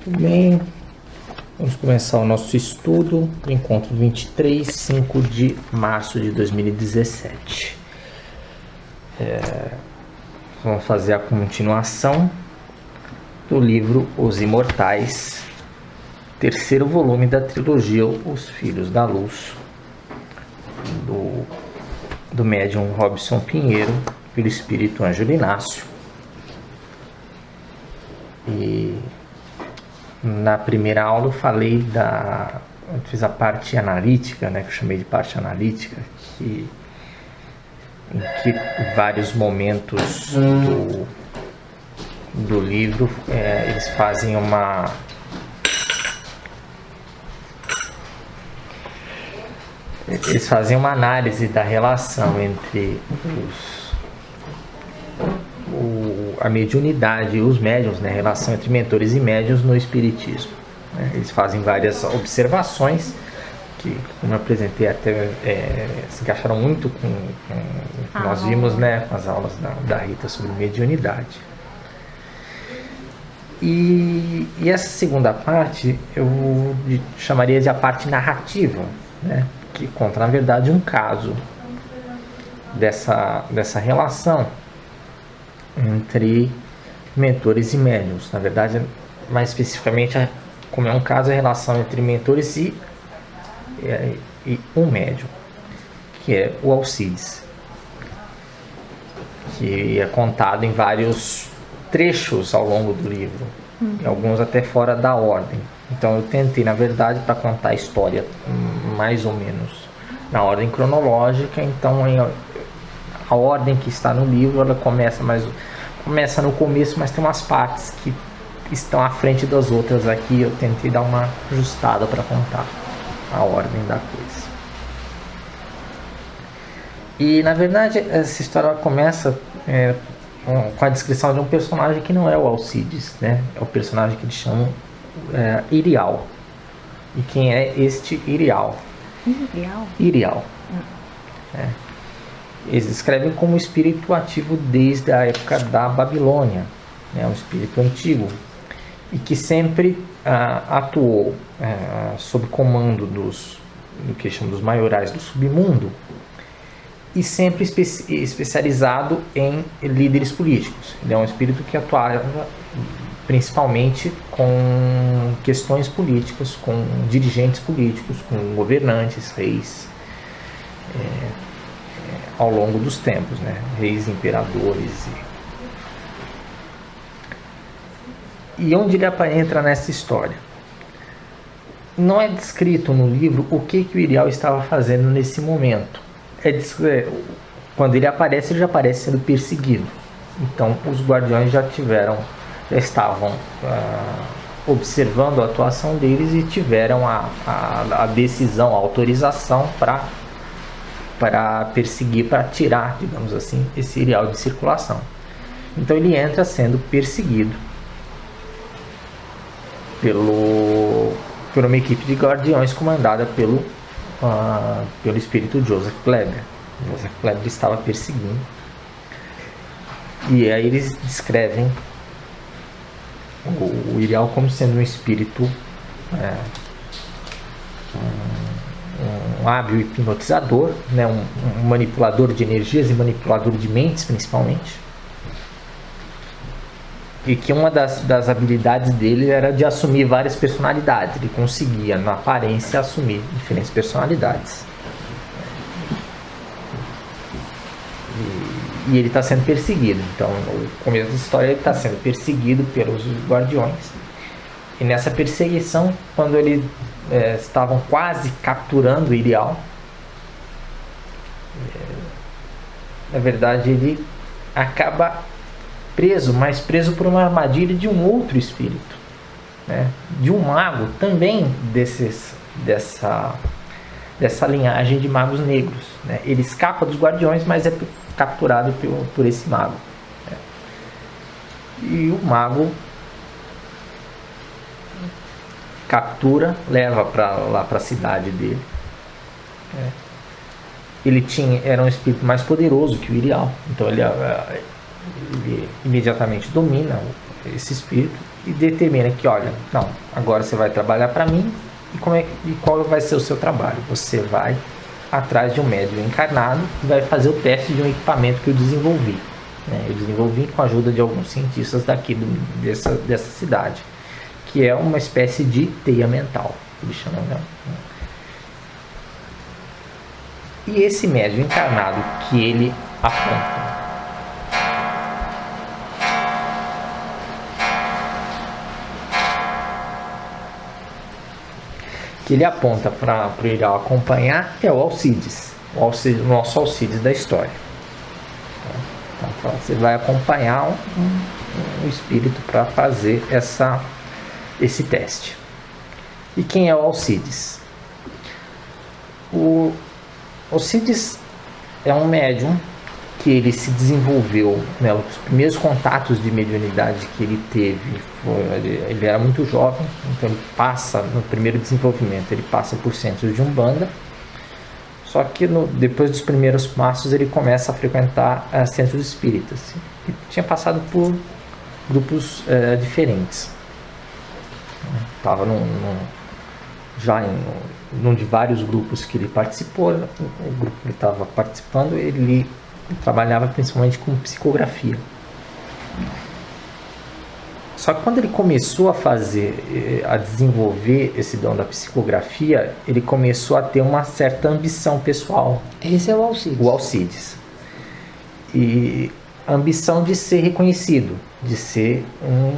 Tudo bem, vamos começar o nosso estudo do encontro 23, 5 de março de 2017. Vamos fazer a continuação do livro Os Imortais, terceiro volume da trilogia Os Filhos da Luz, do médium Robson Pinheiro, pelo espírito Ângelo Inácio. E na primeira aula eu falei eu fiz a parte analítica, que eu chamei de parte analítica, em que vários momentos do livro eles fazem uma análise da relação entre a mediunidade e os médiuns, a relação entre mentores e médiuns no espiritismo. Eles fazem várias observações que, como eu apresentei, até se encaixaram muito com o que nós vimos, com as aulas da Rita sobre mediunidade. E essa segunda parte eu chamaria de a parte narrativa, que conta, na verdade, um caso dessa relação entre mentores e médiuns. Na verdade, mais especificamente, como é um caso, a relação entre mentores e um médium, que é o Alcides, que é contado em vários trechos ao longo do livro, e alguns até fora da ordem. Então eu tentei, na verdade, para contar a história mais ou menos na ordem cronológica. Então a ordem que está no livro, ela começa no começo, mas tem umas partes que estão à frente das outras. Aqui eu tentei dar uma ajustada para contar a ordem da coisa. E na verdade essa história começa com a descrição de um personagem que não é o Alcides, É o personagem que eles chamam Irial. E quem é este Irial? Irial. Eles descrevem como espírito ativo desde a época da Babilônia, um espírito antigo, e que sempre atuou sob comando do que chamam dos maiorais do submundo, e sempre especializado em líderes políticos. Ele é um espírito que atuava principalmente com questões políticas, com dirigentes políticos, com governantes, reis, ao longo dos tempos, reis, imperadores. E onde ele entra nessa história? Não é descrito no livro o que o Irial estava fazendo nesse momento. Quando ele aparece, ele já aparece sendo perseguido. Então os guardiões já estavam observando a atuação deles e tiveram a decisão, a autorização para perseguir, para tirar, digamos assim, esse Irial de circulação. Então ele entra sendo perseguido por uma equipe de guardiões comandada pelo espírito Joseph Kleber. Joseph Kleber estava perseguindo, e aí eles descrevem o Irial como sendo um espírito um hábil hipnotizador, um manipulador de energias e manipulador de mentes, principalmente, e que uma das habilidades dele era de assumir várias personalidades. Ele conseguia, na aparência, assumir diferentes personalidades. E ele está sendo perseguido. Então, no começo da história, ele está sendo perseguido pelos guardiões. E nessa perseguição, quando eles estavam quase capturando o Irial, na verdade ele acaba preso, mas preso por uma armadilha de um outro espírito, de um mago também dessa linhagem de magos negros. Ele escapa dos guardiões, mas é capturado por esse mago. E o mago captura, leva lá para a cidade dele. Ele era um espírito mais poderoso que o Irial. Então ele imediatamente domina esse espírito e determina que, olha, não, agora você vai trabalhar para mim, e qual vai ser o seu trabalho? Você vai atrás de um médium encarnado e vai fazer o teste de um equipamento que eu desenvolvi. Eu desenvolvi com a ajuda de alguns cientistas daqui dessa cidade, que é uma espécie de teia mental, que eles chamam, né? E esse médium encarnado que ele aponta, para o Irial acompanhar, é o Alcides, o nosso Alcides da história. Então você vai acompanhar um espírito para fazer esse teste. E quem é o Alcides? O Alcides é um médium que ele se desenvolveu, né, os primeiros contatos de mediunidade que ele teve, ele era muito jovem, então ele passa, no primeiro desenvolvimento, ele passa por centros de Umbanda, só que depois dos primeiros passos ele começa a frequentar centros espíritas. Ele tinha passado por grupos diferentes. Estava já em um de vários grupos que ele participou. O grupo que ele estava participando, ele trabalhava principalmente com psicografia. Só que quando ele começou a desenvolver esse dom da psicografia, ele começou a ter uma certa ambição pessoal. Esse é o Alcides. O Alcides. E a ambição de ser reconhecido, de ser um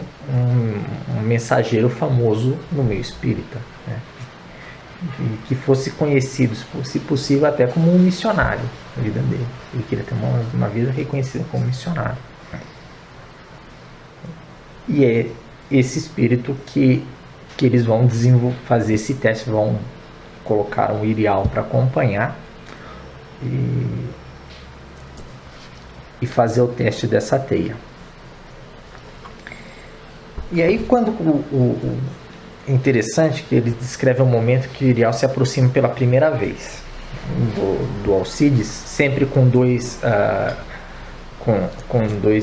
mensageiro famoso no meio espírita, né? E que fosse conhecido, se possível, até como um missionário na vida dele. Ele queria ter uma vida reconhecida como missionário. E é esse espírito que eles vão fazer esse teste, vão colocar um Irial para acompanhar e fazer o teste dessa teia. E aí, quando é interessante que ele descreve um momento que o Irial se aproxima pela primeira vez do Alcides, sempre com dois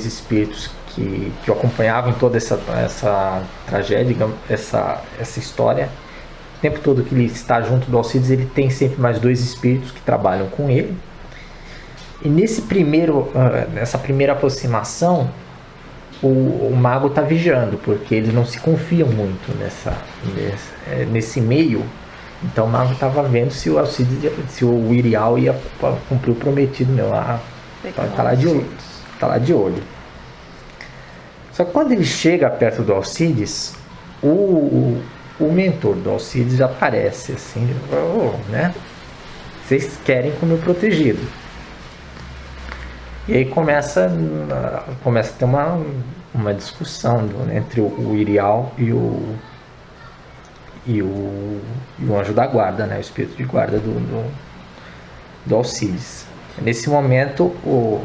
espíritos que o acompanhavam em toda essa tragédia, essa história. O tempo todo que ele está junto do Alcides, ele tem sempre mais dois espíritos que trabalham com ele. E nessa primeira aproximação, o mago está vigiando, porque eles não se confiam muito nesse meio. Então o mago estava vendo se o Alcides, se o Irial ia cumprir o prometido, tá lá de olho. Só que quando ele chega perto do Alcides, o mentor do Alcides já aparece assim, né? Vocês querem com o meu protegido. E aí começa a ter uma discussão entre o Irial e o anjo da guarda, né? O espírito de guarda do Alcides. Nesse momento o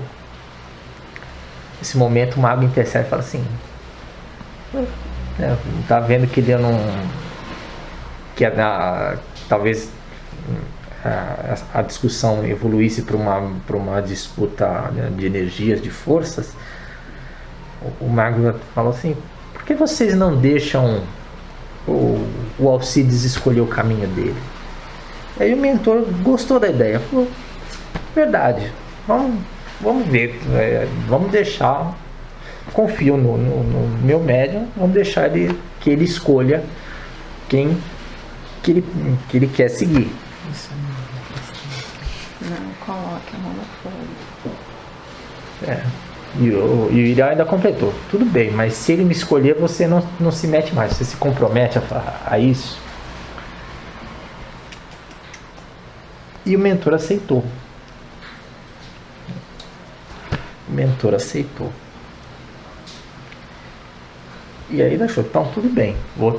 mago intercede e fala assim, tá vendo que ele não, talvez a discussão evoluísse para uma disputa de energias, de forças. O mago falou assim, por que vocês não deixam o Alcides escolher o caminho dele? Aí o mentor gostou da ideia, falou, verdade, vamos ver, vamos deixar, confio no meu médium, vamos deixar que ele escolha quem que ele quer seguir. Não, coloque a mão no fogo. E o Irial ainda completou, tudo bem, mas se ele me escolher, você não se mete mais, você se compromete a isso. E o mentor aceitou. E aí ele achou, então tudo bem, vou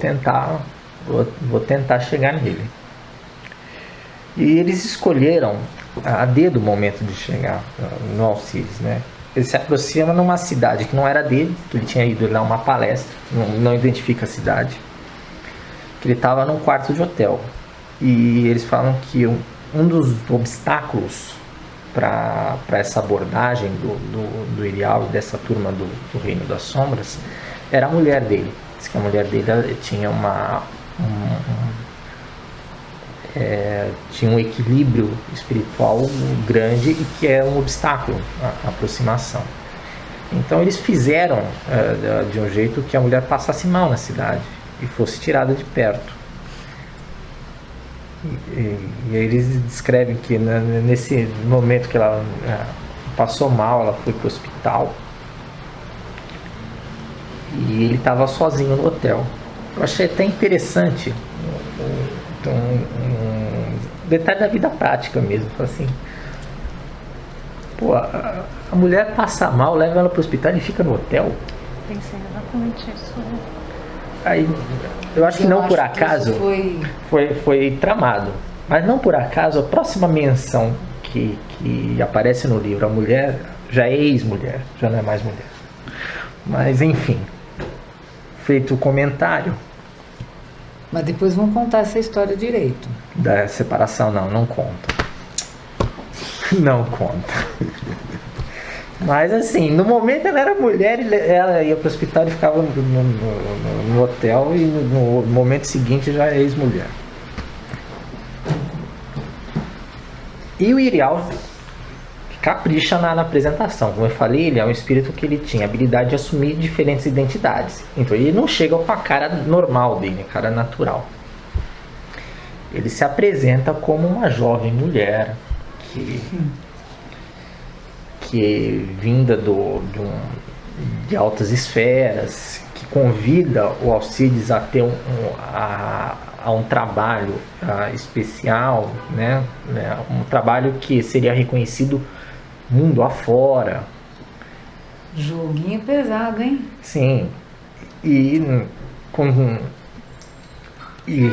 tentar chegar nele. E eles escolheram a dedo o momento de chegar no Alcides, né? Ele se aproxima numa cidade que não era dele, que ele tinha ido lá uma palestra, não identifica a cidade, que ele estava num quarto de hotel. E eles falam que um dos obstáculos para essa abordagem do Irial e dessa turma do Reino das Sombras era a mulher dele. Diz que a mulher dele tinha tinha um equilíbrio espiritual grande e que é um obstáculo à aproximação. Então eles fizeram de um jeito que a mulher passasse mal na cidade e fosse tirada de perto. E eles descrevem que nesse momento que ela passou mal, ela foi para o hospital e ele estava sozinho no hotel. Eu achei até interessante um detalhe da vida prática mesmo. Assim, pô, a mulher passa mal, leva ela para o hospital e fica no hotel. Pensei exatamente isso. Aí, eu acho que não por acaso foi tramado, mas não por acaso a próxima menção que aparece no livro, a mulher já é ex-mulher, já não é mais mulher. Mas enfim, feito o comentário. Mas depois vão contar essa história direito. Da separação não conta. Não conta. Mas assim, no momento ela era mulher, ela ia para o hospital e ficava no hotel, e no momento seguinte já é ex-mulher. E o Irial capricha na apresentação. Como eu falei, ele é um espírito que ele tinha a habilidade de assumir diferentes identidades. Então ele não chega com a cara normal dele, a cara natural. Ele se apresenta como uma jovem mulher que vinda de altas esferas, que convida o Alcides a ter um trabalho especial, né? Um trabalho que seria reconhecido mundo afora. Joguinho pesado, hein? Sim. E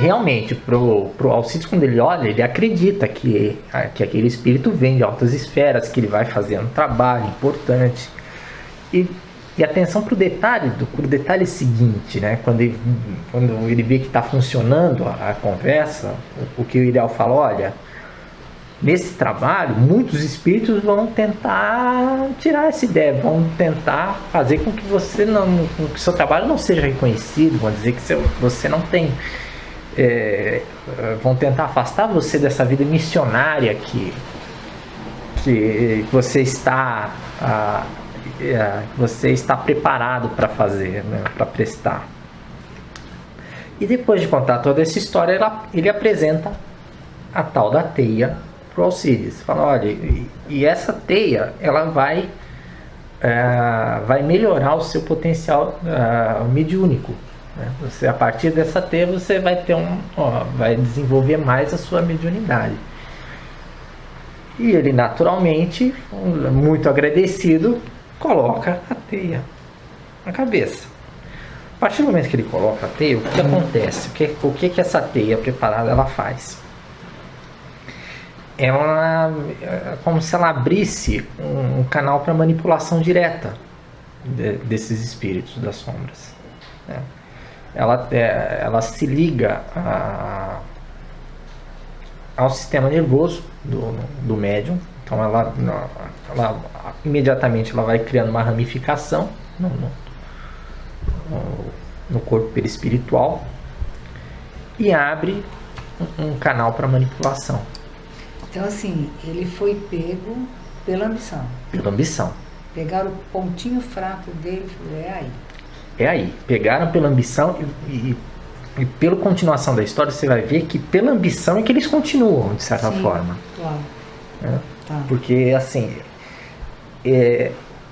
realmente, pro Alcides, quando ele olha, ele acredita que aquele espírito vem de altas esferas, que ele vai fazer um trabalho importante. E atenção pro detalhe seguinte, né? Quando ele vê que está funcionando a conversa, o que o Irial fala, olha, nesse trabalho, muitos espíritos vão tentar tirar essa ideia, vão tentar fazer com que que seu trabalho não seja reconhecido, vão dizer que você não tem... vão tentar afastar você dessa vida missionária que você está preparado para fazer, né, para prestar. E depois de contar toda essa história, ele apresenta a tal da teia para o Alcides. Fala, olha, e essa teia ela vai melhorar o seu potencial mediúnico. Você, a partir dessa teia, você vai vai desenvolver mais a sua mediunidade. E ele, naturalmente, muito agradecido, coloca a teia na cabeça. A partir do momento que ele coloca a teia, o que acontece? O que essa teia preparada ela faz? Ela é como se ela abrisse um canal para manipulação direta desses espíritos das sombras, né? Ela se liga ao sistema nervoso do médium. Então ela imediatamente ela vai criando uma ramificação no corpo perispiritual e abre um canal para manipulação. Então assim, ele foi pego pela ambição. Pela ambição. Pegaram o pontinho fraco dele e falou, é aí. É aí, pegaram pela ambição e pela continuação da história você vai ver que pela ambição é que eles continuam, de certa forma. Claro. Tá. Porque assim,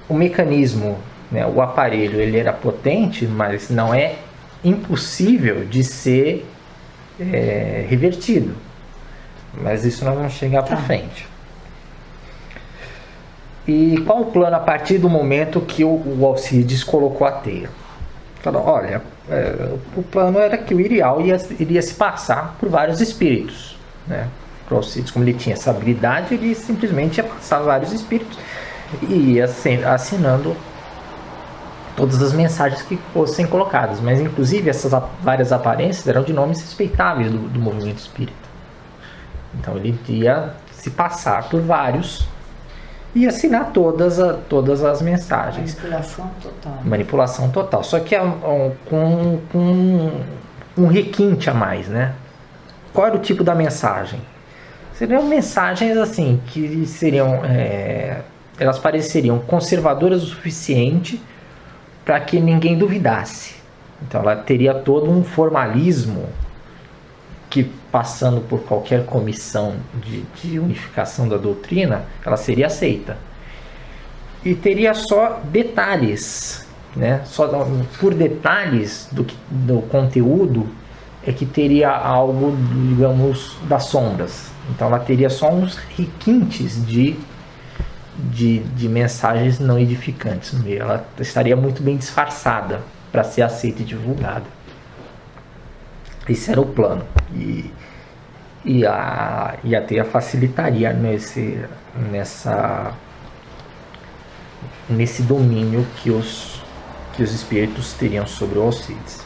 o mecanismo, né, o aparelho, ele era potente, mas não é impossível de ser revertido. Mas isso nós vamos chegar para frente. E qual o plano a partir do momento que o Alcides colocou a teia? Falou, olha, o plano era que o Irial iria se passar por vários espíritos, né? O Alcides, como ele tinha essa habilidade, ele simplesmente ia passar vários espíritos e ia assinando todas as mensagens que fossem colocadas. Mas inclusive essas várias aparências eram de nomes respeitáveis do movimento espírita. Então ele ia se passar por vários e assinar todas as mensagens. Manipulação total. Manipulação total. Só que com um requinte a mais, né? Qual era o tipo da mensagem? Seriam mensagens assim, que seriam... elas pareceriam conservadoras o suficiente para que ninguém duvidasse. Então ela teria todo um formalismo que, passando por qualquer comissão de unificação da doutrina, ela seria aceita. E teria só detalhes, né? Só por detalhes do conteúdo é que teria algo, digamos, das sombras. Então ela teria só uns requintes de mensagens não edificantes no meio. Ela estaria muito bem disfarçada para ser aceita e divulgada. Esse era o plano. E a teia facilitaria nesse domínio que os espíritos teriam sobre o Alcides.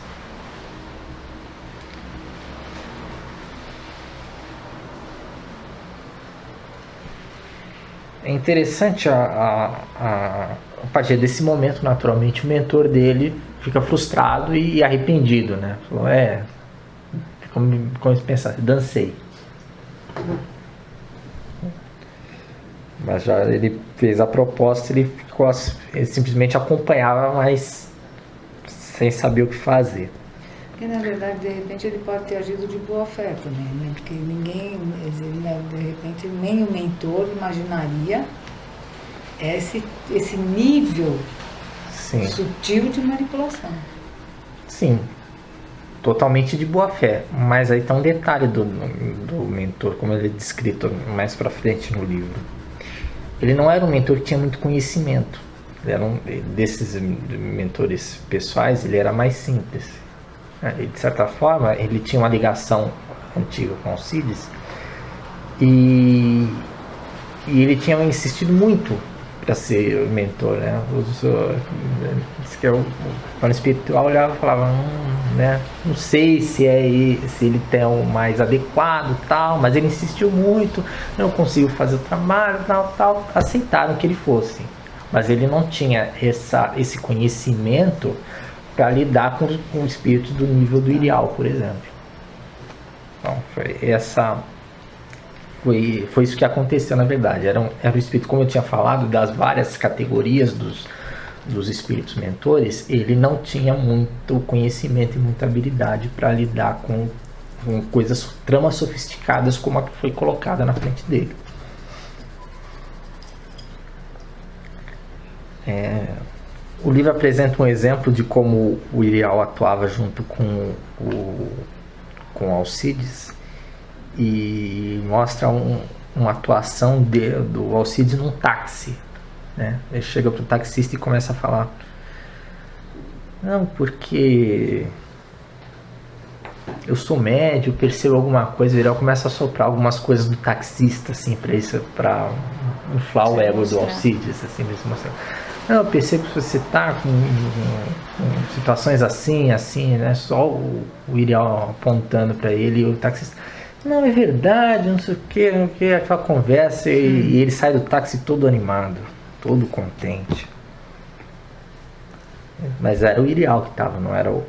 É interessante a partir desse momento, naturalmente, o mentor dele fica frustrado e arrependido, né? Falou, como pensar, dancei. Mas já ele fez a proposta, ele simplesmente acompanhava, mas sem saber o que fazer. Porque, na verdade, de repente, ele pode ter agido de boa fé também, né? Porque de repente, nem o mentor imaginaria esse nível sutil de manipulação. Sim, totalmente de boa fé. Mas aí está um detalhe do mentor, como ele é descrito mais para frente no livro. Ele não era um mentor que tinha muito conhecimento. Ele era desses mentores pessoais, ele era mais simples. E, de certa forma, ele tinha uma ligação antiga com Alcides e ele tinha insistido muito para ser mentor, né? O espiritual olhava e falava, né? Não sei se ele tem o mais adequado, tal, mas ele insistiu muito, não consigo fazer o trabalho, tal. Aceitaram que ele fosse, mas ele não tinha esse conhecimento para lidar com espíritos do nível do Irial, por exemplo. Então, foi isso que aconteceu, na verdade. Era um espírito, como eu tinha falado, das várias categorias dos espíritos mentores, ele não tinha muito conhecimento e muita habilidade para lidar com tramas sofisticadas como a que foi colocada na frente dele. O livro apresenta um exemplo de como o Irial atuava junto com Alcides e mostra uma atuação do Alcides num táxi, né? Ele chega para o taxista e começa a falar, não, porque eu sou médio, percebo alguma coisa. O Irial começa a soprar algumas coisas do taxista, assim, para inflar o ego do Alcides, assim, mesmo mostrando. Não, eu percebo que você está com situações assim, né? Só o Irial apontando para ele e o taxista, não, é verdade, não sei o que, aquela conversa, e ele sai do táxi todo animado, todo contente. Mas era o Irial que estava, não era o...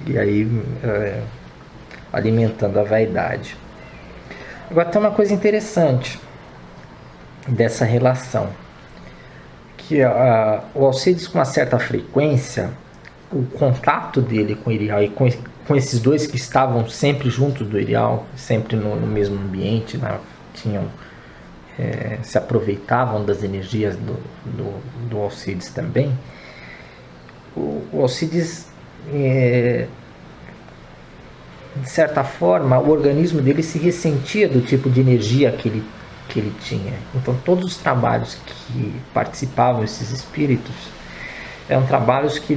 E aí, alimentando a vaidade. Agora tem uma coisa interessante dessa relação, que o Alcides, com uma certa frequência, o contato dele com o Irial e com esses dois que estavam sempre juntos do Irial, sempre no mesmo ambiente, né? Se aproveitavam das energias do Alcides também. O Alcides, de certa forma, o organismo dele se ressentia do tipo de energia que ele tinha. Então todos os trabalhos que participavam esses espíritos eram trabalhos que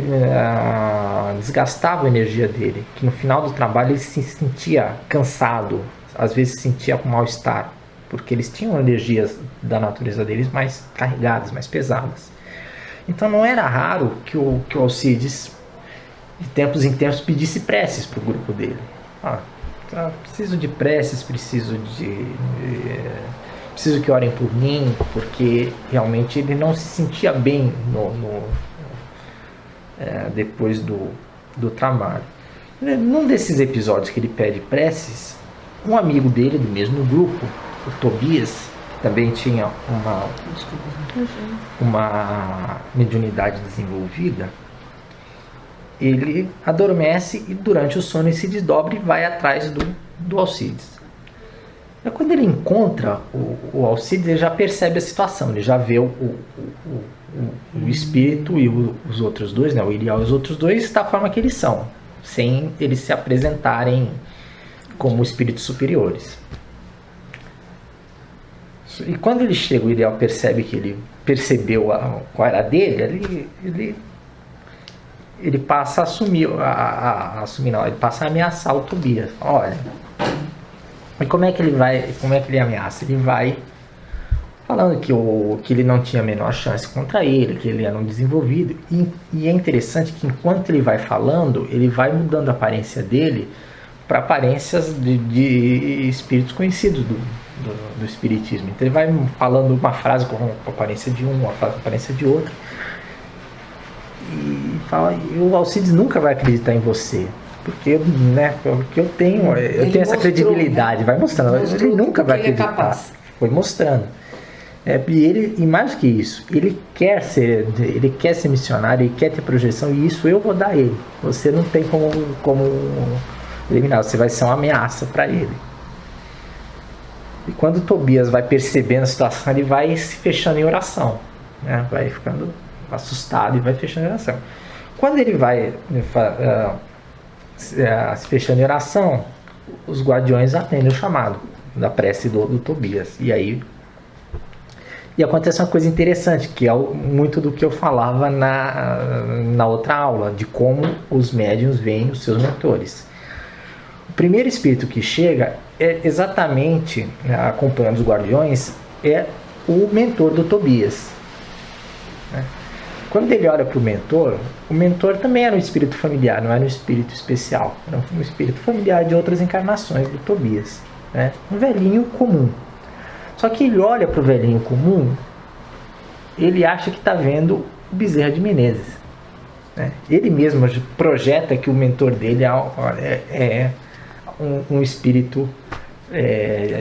desgastavam a energia dele, que no final do trabalho ele se sentia cansado, às vezes se sentia com mal-estar, porque eles tinham energias da natureza deles mais carregadas, mais pesadas. Então não era raro que o Alcides, de tempos em tempos, pedisse preces para o grupo dele. Preciso de preces, preciso preciso que orem por mim, porque realmente ele não se sentia bem depois do trabalho. Num desses episódios que ele pede preces, um amigo dele, do mesmo grupo, o Tobias, que também tinha uma mediunidade desenvolvida, ele adormece e durante o sono ele se desdobra e vai atrás do Alcides. E quando ele encontra o Alcides, ele já percebe a situação, ele já vê o espírito e os outros dois, né, o Irial e os outros dois, da forma que eles são, sem eles se apresentarem como espíritos superiores. E quando ele chega, o Irial percebe que ele percebeu qual era dele, ele passa a assumir, ele passa a ameaçar o Tobias. Olha, e como é que ele ameaça? Ele vai falando que ele não tinha a menor chance contra ele, que ele era um desenvolvido. E é interessante que enquanto ele vai falando, ele vai mudando a aparência dele para aparências de espíritos conhecidos do espiritismo. Então ele vai falando uma frase com a aparência de um, uma frase com a aparência de outro. E fala, o Alcides nunca vai acreditar em você. Porque eu tenho essa credibilidade, né? Vai mostrando. Ele nunca vai acreditar. Foi mostrando. E mais do que isso, ele quer ser missionário, ele quer ter projeção, e isso eu vou dar a ele. Você não tem como eliminar, você vai ser uma ameaça para ele. E quando o Tobias vai percebendo a situação, ele vai se fechando em oração, né? Vai ficando assustado e vai fechando em oração. Quando ele vai se fechando em oração, os guardiões atendem o chamado da prece do Tobias. E acontece uma coisa interessante, que é muito do que eu falava na outra aula, de como os médiuns veem os seus mentores. O primeiro espírito que chega é exatamente, acompanhando os guardiões, é o mentor do Tobias. Quando ele olha para o mentor também era um espírito familiar, não era um espírito especial, era um espírito familiar de outras encarnações do Tobias, né? Um velhinho comum. Só que ele olha para o velhinho comum, ele acha que está vendo o Bezerra de Menezes, né? Ele mesmo projeta que o mentor dele é um espírito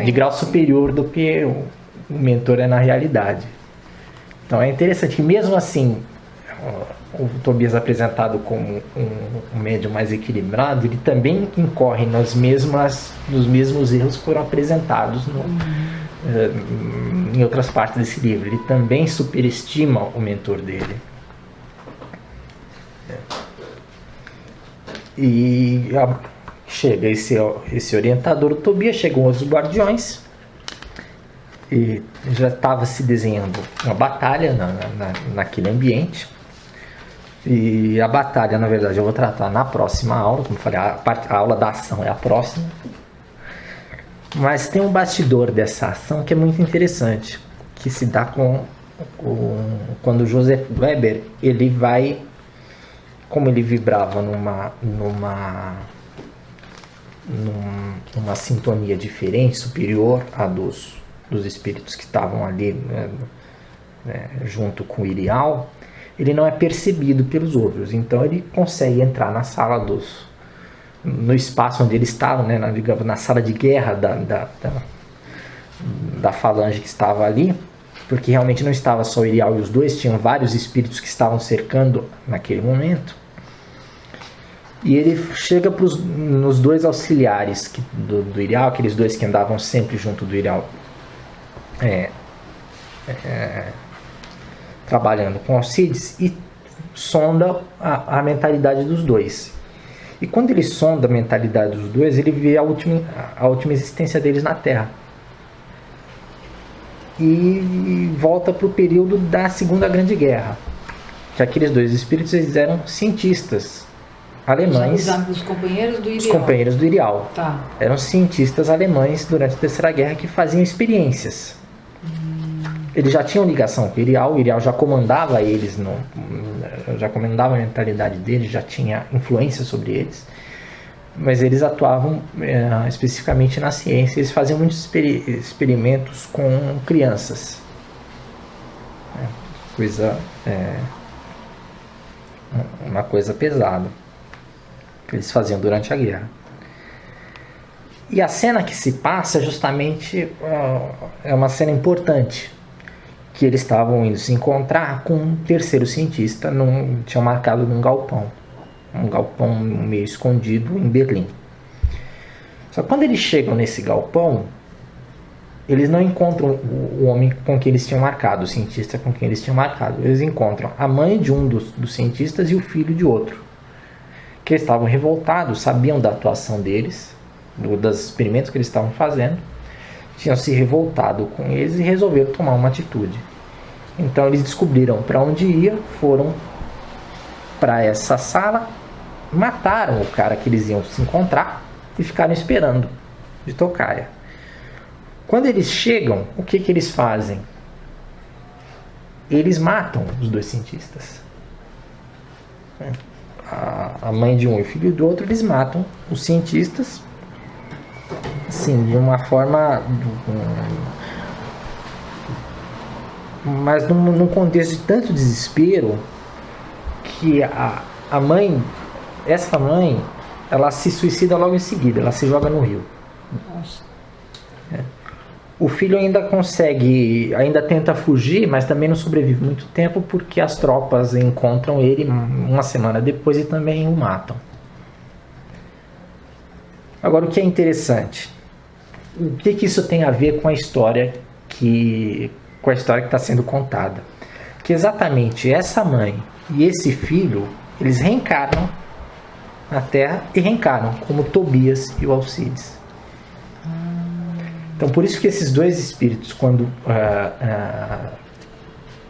de grau superior do que o mentor é na realidade. Então é interessante que mesmo assim o Tobias apresentado como um médium mais equilibrado, ele também incorre nos mesmos erros que foram apresentados em outras partes desse livro. Ele também superestima o mentor dele. E chega esse orientador, o Tobias, chegam os guardiões, e já estava se desenhando uma batalha naquele ambiente. E a batalha, na verdade, eu vou tratar na próxima aula, como eu falei, a aula da ação é a próxima. Mas tem um bastidor dessa ação que é muito interessante, que se dá quando o Joseph Weber, ele vai, como ele vibrava numa sintonia diferente, superior à dos espíritos que estavam ali, junto com o Irial, ele não é percebido pelos outros. Então ele consegue entrar na sala no espaço onde eles estavam, né, digamos, na sala de guerra da falange que estava ali, porque realmente não estava só o Irial e os dois, tinham vários espíritos que estavam cercando naquele momento. E ele chega nos dois auxiliares do Irial, aqueles dois que andavam sempre junto do Irial, trabalhando com Alcides, e sonda a mentalidade dos dois. E quando ele sonda a mentalidade dos dois, ele vê a última existência deles na Terra. E volta para o período da Segunda Grande Guerra, que aqueles dois espíritos, eles eram cientistas alemães. Os companheiros do Irial. Os companheiros do Irial. Tá. Eram cientistas alemães durante a Terceira Guerra que faziam experiências. Eles já tinham ligação com o Irial já comandava eles, já comandava a mentalidade deles, já tinha influência sobre eles. mas eles atuavam especificamente na ciência. Eles faziam muitos experimentos com crianças. Uma coisa pesada que eles faziam durante a guerra. E a cena que se passa justamente é uma cena importante, que eles estavam indo se encontrar com um terceiro cientista, tinham marcado num galpão, um galpão meio escondido em Berlim. Só que quando eles chegam nesse galpão, eles não encontram o homem com quem eles tinham marcado, o cientista com quem eles tinham marcado. Eles encontram a mãe de um dos cientistas e o filho de outro, que eles estavam revoltados, sabiam da atuação deles, dos experimentos que eles estavam fazendo, tinham se revoltado com eles e resolveram tomar uma atitude. Então eles descobriram para onde ia, foram para essa sala, mataram o cara que eles iam se encontrar e ficaram esperando de tocaia. Quando eles chegam, o que eles fazem? Eles matam os dois cientistas. A mãe de um e o filho do outro, eles matam os cientistas, assim, de uma forma, mas num contexto de tanto desespero, que essa mãe, ela se suicida logo em seguida, ela se joga no rio. Nossa. O filho ainda tenta fugir, mas também não sobrevive muito tempo, porque as tropas encontram ele uma semana depois e também o matam. Agora, o que é interessante, o que isso tem a ver com a história que está sendo contada? Que exatamente essa mãe e esse filho, eles reencarnam na Terra e reencarnam como Tobias e o Alcides. Então, por isso que esses dois espíritos, quando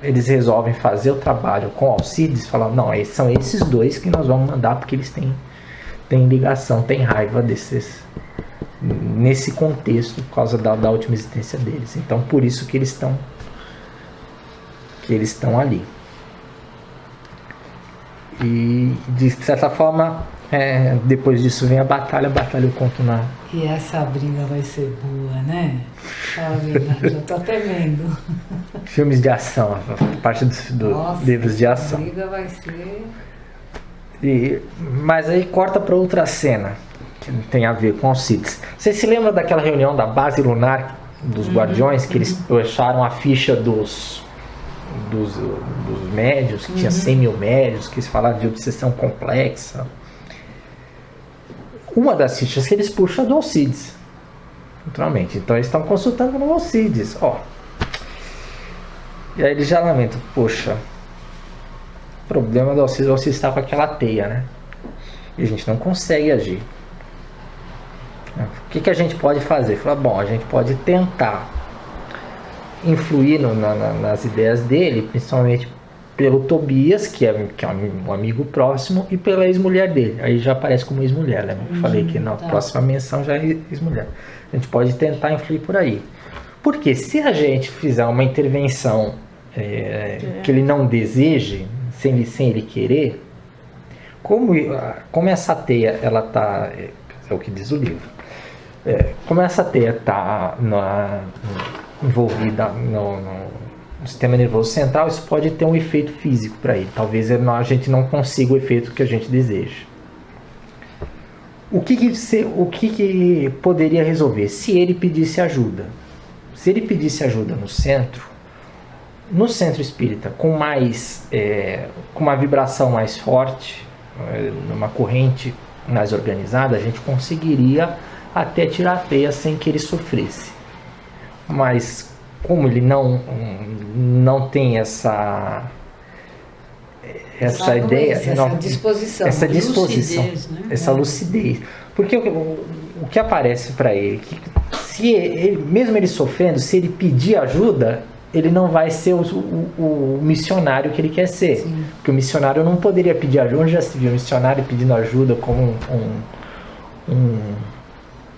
eles resolvem fazer o trabalho com Alcides, falam, não, são esses dois que nós vamos mandar, porque eles têm ligação, têm raiva nesse contexto, por causa da última existência deles. Então, por isso que eles estão ali. E, de certa forma, depois disso vem a batalha eu conto na... E essa briga vai ser boa, né? Fala a verdade, já tô até vendo. Filmes de ação, parte dos livros de ação. A briga vai ser... Mas aí corta para outra cena, que tem a ver com Alcides. Você se lembra daquela reunião da base lunar dos Guardiões, que eles acharam a ficha dos médios, que tinha 100 mil médios, que eles falaram de obsessão complexa? Uma das fichas que eles puxam é do Alcides, naturalmente. Então eles estão consultando no Alcides, E aí eles já lamentam, poxa, o problema do Alcides está com aquela teia, né? E a gente não consegue agir. O que a gente pode fazer? Fala, bom, a gente pode tentar influir nas ideias dele, principalmente pelo Tobias, que é um amigo próximo, e pela ex-mulher dele. Aí já aparece como ex-mulher, né? Eu falei que na próxima menção já é ex-mulher. A gente pode tentar influir por aí. Porque se a gente fizer uma intervenção que ele não deseje, sem ele querer, como essa teia, ela tá, é o que diz o livro, como essa teia está envolvida no sistema nervoso central, isso pode ter um efeito físico para ele. Talvez a gente não consiga o efeito que a gente deseja. O que poderia resolver? Se ele pedisse ajuda. Se ele pedisse ajuda no centro espírita, com uma vibração mais forte, numa corrente mais organizada, a gente conseguiria até tirar a teia sem que ele sofresse. Mas como ele não tem essa ideia, essa disposição, lucidez, né? Essa lucidez, porque o que aparece para ele, que se ele, mesmo ele sofrendo, se ele pedir ajuda, ele não vai ser o missionário que ele quer ser. Sim. Porque o missionário não poderia pedir ajuda. Onde já se viu um missionário pedindo ajuda como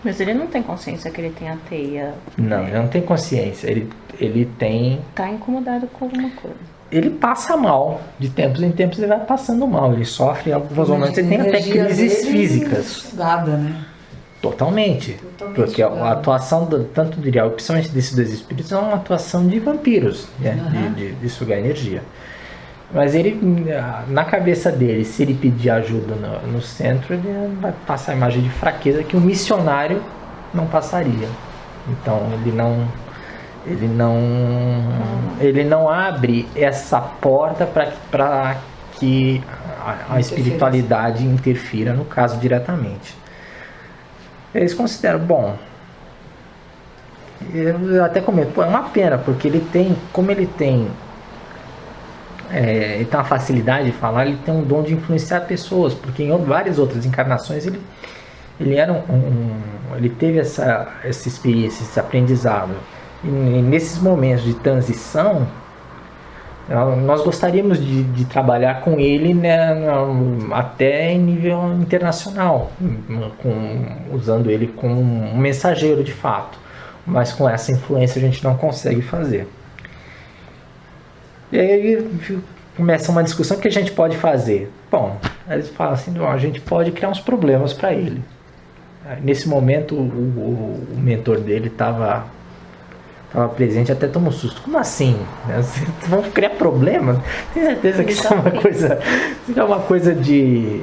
Mas ele não tem consciência que ele tem a teia. Não, ele não tem consciência. Ele tem... Tá incomodado com alguma coisa. ele passa mal. De tempos em tempos ele vai passando mal. Ele sofre em alguns momentos. Ele tem até crises físicas. Sugada, né? Totalmente. Porque a atuação tanto do Irial, principalmente desses dois espíritos, é uma atuação de vampiros, né? De sugar energia. Mas ele, na cabeça dele, se ele pedir ajuda no centro, ele vai passar a imagem de fraqueza que um missionário não passaria. Então ele não abre essa porta para que a espiritualidade interfira, no caso, diretamente. Eles consideram, bom, eu até comento, pô, é uma pena, porque ele tem uma facilidade de falar, ele tem um dom de influenciar pessoas, porque em várias outras encarnações ele teve essa experiência, esse aprendizado. E nesses momentos de transição, nós gostaríamos de trabalhar com ele, né, até em nível internacional, usando ele como um mensageiro de fato, mas com essa influência a gente não consegue fazer. E aí começa uma discussão: o que a gente pode fazer? Bom, eles falam assim: a gente pode criar uns problemas para ele. Nesse momento o mentor dele estava presente, até tomou um susto. Como assim? Vocês vão criar problema? Tem certeza que isso é uma coisa de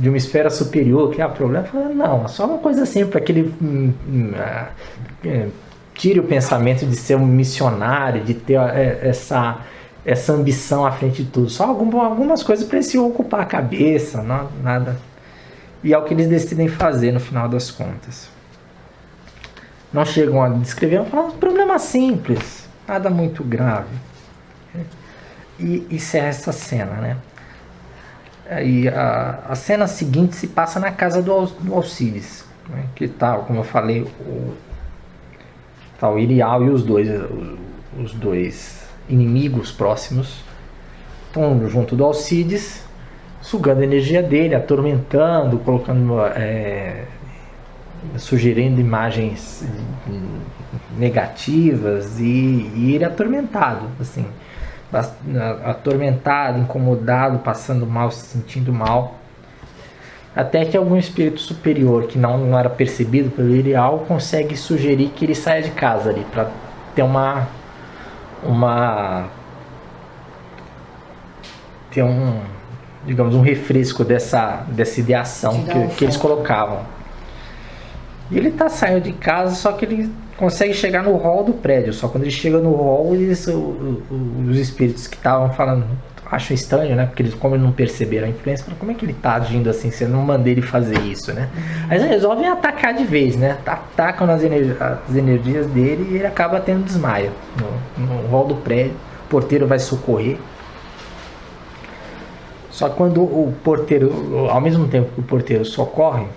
uma esfera superior, criar problema? Não, só uma coisa assim, para que ele tire o pensamento de ser um missionário, de ter essa ambição à frente de tudo. Só algumas coisas para ele se ocupar a cabeça, nada. E é o que eles decidem fazer no final das contas. Não chegam a descrever, falam um problema simples, nada muito grave. E encerra essa cena, né? E a cena seguinte se passa na casa do Alcides, né? Que tá, como eu falei, o Irial e os dois inimigos próximos estão junto do Alcides, sugando a energia dele, atormentando, colocando, sugerindo imagens negativas, e ele atormentado, assim, atormentado, incomodado, passando mal, se sentindo mal, até que algum espírito superior que não era percebido pelo Irial consegue sugerir que ele saia de casa ali, para ter digamos, um refresco dessa ideação que eles colocavam. E ele saindo de casa, só que ele consegue chegar no hall do prédio. Só quando ele chega no hall, os espíritos que estavam falando acham estranho, né? Porque como eles não perceberam a influência, falam: como é que ele está agindo assim? Você não mandou ele fazer isso, né? Aí eles resolvem atacar de vez, né? Atacam as energias dele, e ele acaba tendo desmaio no hall do prédio. O porteiro vai socorrer. Só que quando o porteiro, ao mesmo tempo que o porteiro socorre,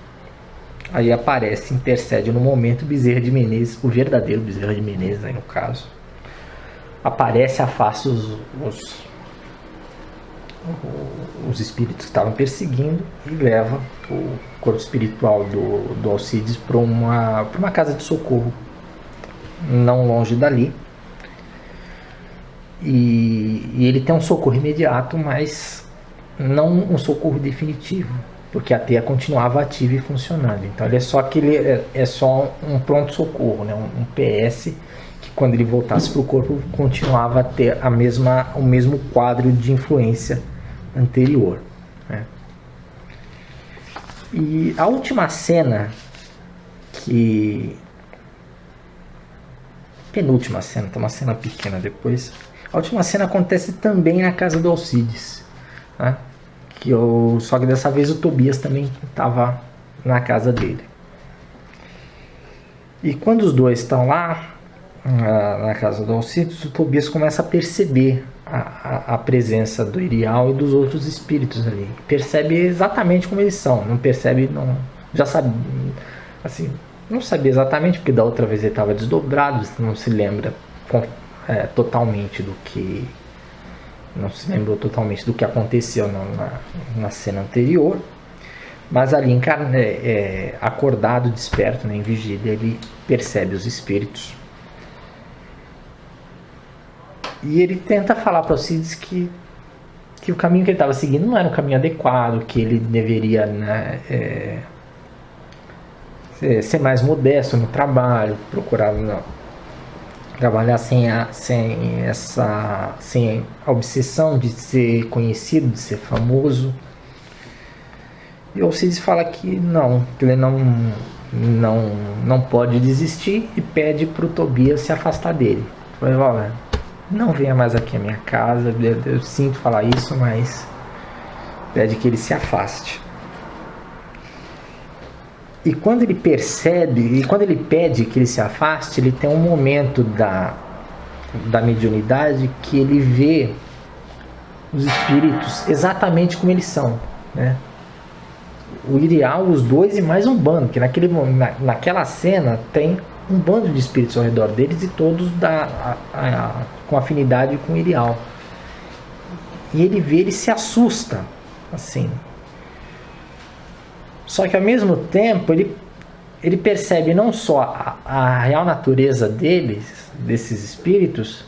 aí aparece, intercede no momento, Bezerra de Menezes, o verdadeiro Bezerra de Menezes, aí no caso, aparece, afasta os espíritos que estavam perseguindo e leva o corpo espiritual do Alcides para uma casa de socorro não longe dali. E ele tem um socorro imediato, mas não um socorro definitivo, porque a teia continuava ativa e funcionando. Então ele é só um pronto-socorro, né? Um PS, que quando ele voltasse para o corpo continuava a ter o mesmo quadro de influência anterior, né? E a última cena, penúltima cena, tem uma cena pequena depois. A última cena acontece também na casa do Alcides, né? Só que dessa vez o Tobias também estava na casa dele. E quando os dois estão lá na casa do Alcides, o Tobias começa a perceber a presença do Irial e dos outros espíritos ali. Percebe exatamente como eles são. Não percebe, já sabe, assim, não sabia exatamente, porque da outra vez ele estava desdobrado, não se lembra totalmente do que... Não se lembrou totalmente do que aconteceu na cena anterior, mas ali acordado, desperto, né, em vigília, ele percebe os espíritos E ele tenta falar para Alcides que o caminho que ele estava seguindo não era um caminho adequado, que ele deveria, né, ser mais modesto no trabalho, procurar trabalhar sem a obsessão de ser conhecido, de ser famoso. E Alcides fala que ele não pode desistir e pede para o Tobias se afastar dele. Fala, olha, não venha mais aqui à minha casa, eu sinto falar isso, mas pede que ele se afaste. E quando ele pede que ele se afaste, ele tem um momento da mediunidade que ele vê os espíritos exatamente como eles são, né? O Irial, os dois e mais um bando, que naquela cena tem um bando de espíritos ao redor deles e todos com afinidade com o Irial. E ele se assusta, assim. Só que ao mesmo tempo ele percebe não só a real natureza desses espíritos,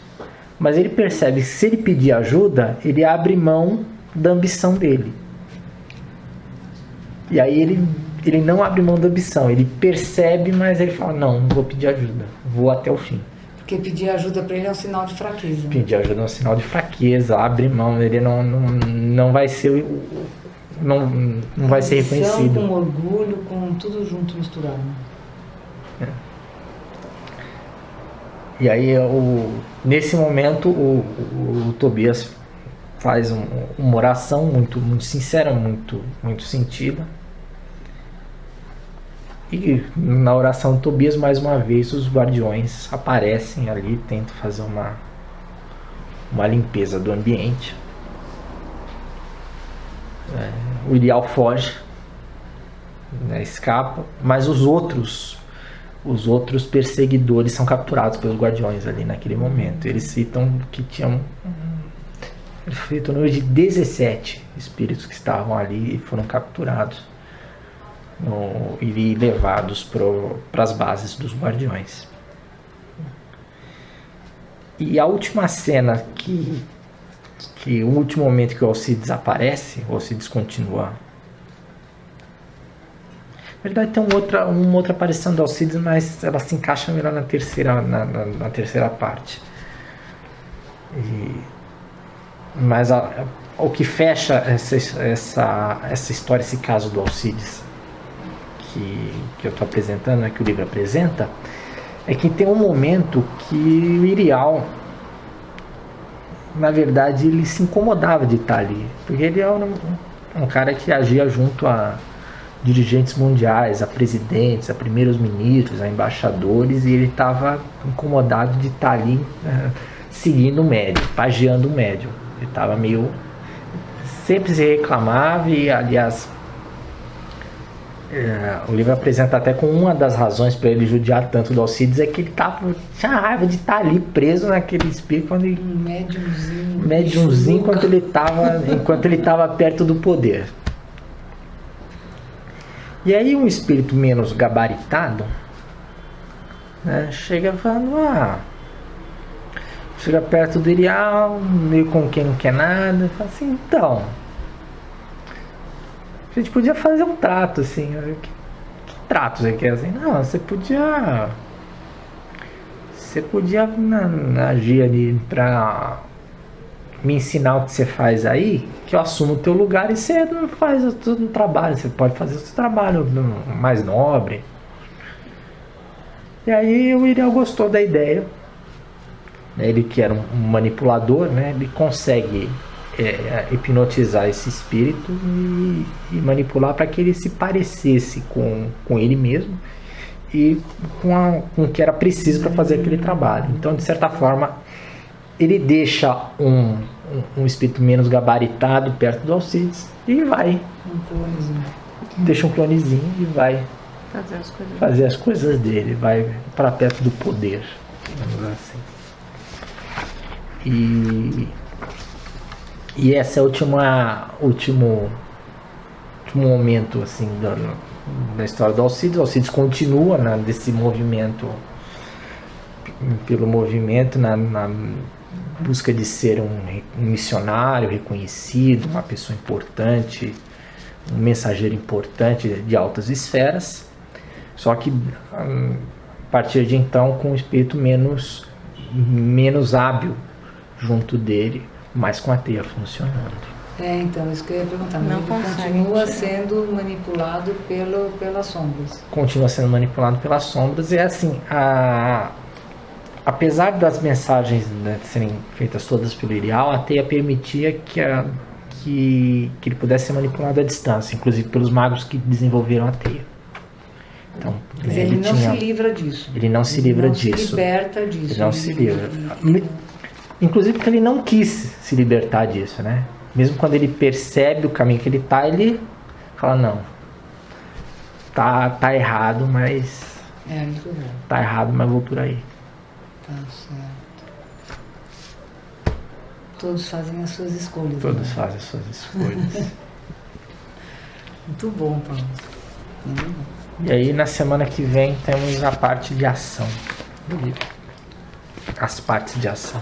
mas ele percebe que se ele pedir ajuda, ele abre mão da ambição dele. E aí ele não abre mão da ambição, ele percebe, mas ele fala, não vou pedir ajuda, vou até o fim. Porque pedir ajuda para ele é um sinal de fraqueza. Pedir ajuda é um sinal de fraqueza, abre mão, ele não vai ser... Não vai ser reconhecido. Com orgulho, com tudo junto, misturado. E aí, nesse momento, o Tobias faz uma oração muito, muito sincera, muito, muito sentida. E na oração de Tobias, mais uma vez, os guardiões aparecem ali, tentam fazer uma limpeza do ambiente. O Irial foge, né, escapa, mas os outros perseguidores são capturados pelos guardiões ali naquele momento. Eles citam que tinham feito número de 17 espíritos que estavam ali e foram capturados e levados para as bases dos guardiões. E a última cena que o último momento que o Alcides aparece, o Alcides continua. Na verdade tem uma outra aparição do Alcides, mas ela se encaixa melhor na terceira parte. Mas o que fecha essa história, esse caso do Alcides que eu estou apresentando, que o livro apresenta, é que tem um momento que o Irial, na verdade, ele se incomodava de estar ali, porque ele era um cara que agia junto a dirigentes mundiais, a presidentes, a primeiros ministros, a embaixadores, e ele estava incomodado de estar ali seguindo o médium, pagiando o médium. Ele estava meio... sempre se reclamava e, aliás, o livro apresenta até como uma das razões para ele judiar tanto do Alcides é que ele tinha raiva de estar ali preso naquele espírito quando ele, médiumzinho enquanto ele estava perto do poder. E aí um espírito menos gabaritado, né, chega falando, chega perto do Irial, meio com quem não quer nada, fala assim, então, a gente podia fazer um trato, assim. Que trato você quer, assim? Não, você podia agir ali pra me ensinar o que você faz aí, que eu assumo o teu lugar e você não faz todo o trabalho, você pode fazer o seu trabalho mais nobre. E aí o Irial gostou da ideia, né? Ele que era um manipulador, né? Ele consegue hipnotizar esse espírito e manipular para que ele se parecesse com ele mesmo e com o que era preciso para fazer aquele trabalho. Então, de certa forma, ele deixa um espírito menos gabaritado perto do Alcides e vai. Deixa um clonezinho e vai fazer as coisas dele, vai para perto do poder, digamos assim. E esse é o último momento assim, da história do Alcides. O Alcides continua desse movimento, pelo movimento busca de ser um missionário reconhecido, uma pessoa importante, um mensageiro importante de altas esferas, só que a partir de então com um espírito menos hábil junto dele, mas com a teia funcionando. Então, isso que eu ia perguntar, mas Não ele consegue continua tirar. sendo manipulado pelas sombras. Continua sendo manipulado pelas sombras, e é assim, apesar das mensagens, né, serem feitas todas pelo Irial, a teia permitia que ele pudesse ser manipulado à distância, inclusive pelos magos que desenvolveram a teia. Então, Quer dizer, ele não se livra disso. Ele não se livra não disso. Se liberta disso. Ele não se livra. Inclusive porque ele não quis se libertar disso, né? Mesmo quando ele percebe o caminho que ele tá, ele fala, não, tá errado, mas... muito bom. Tá errado, mas vou por aí. Tá certo. Todos fazem as suas escolhas. Todos né? fazem as suas escolhas. Muito bom, Paulo. Muito bom. E aí, na semana que vem, temos a parte de ação do livro. As partes de ação.